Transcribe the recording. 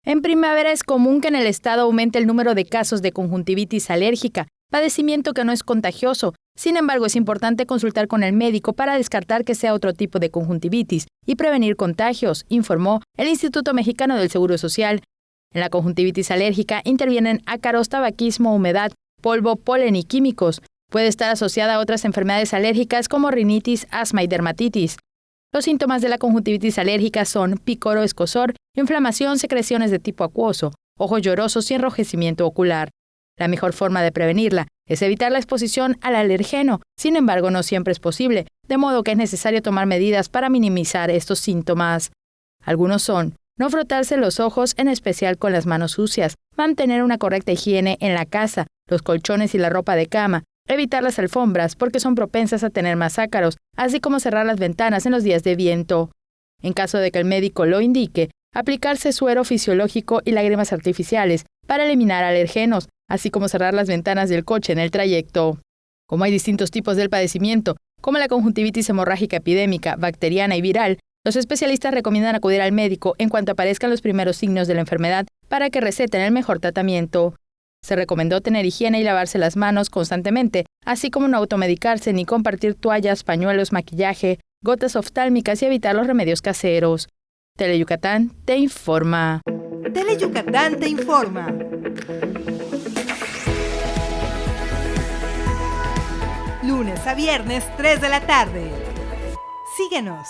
En primavera es común que en el estado aumente el número de casos de conjuntivitis alérgica, padecimiento que no es contagioso. Sin embargo, es importante consultar con el médico para descartar que sea otro tipo de conjuntivitis y prevenir contagios, informó el Instituto Mexicano del Seguro Social. En la conjuntivitis alérgica intervienen ácaros, tabaquismo, humedad, polvo, polen y químicos. Puede estar asociada a otras enfermedades alérgicas como rinitis, asma y dermatitis. Los síntomas de la conjuntivitis alérgica son picor o escozor, inflamación, secreciones de tipo acuoso, ojos llorosos y enrojecimiento ocular. La mejor forma de prevenirla es evitar la exposición al alergeno. Sin embargo, no siempre es posible, de modo que es necesario tomar medidas para minimizar estos síntomas. Algunos son: no frotarse los ojos, en especial con las manos sucias, mantener una correcta higiene en la casa, los colchones y la ropa de cama, evitar las alfombras porque son propensas a tener más ácaros, así como cerrar las ventanas en los días de viento. En caso de que el médico lo indique, aplicarse suero fisiológico y lágrimas artificiales para eliminar alergenos, así como cerrar las ventanas del coche en el trayecto. Como hay distintos tipos del padecimiento, como la conjuntivitis hemorrágica epidémica, bacteriana y viral, los especialistas recomiendan acudir al médico en cuanto aparezcan los primeros signos de la enfermedad para que receten el mejor tratamiento. Se recomendó tener higiene y lavarse las manos constantemente, así como no automedicarse ni compartir toallas, pañuelos, maquillaje, gotas oftálmicas y evitar los remedios caseros. Teleyucatán te informa. Teleyucatán te informa. Lunes a viernes, 3 de la tarde. Síguenos.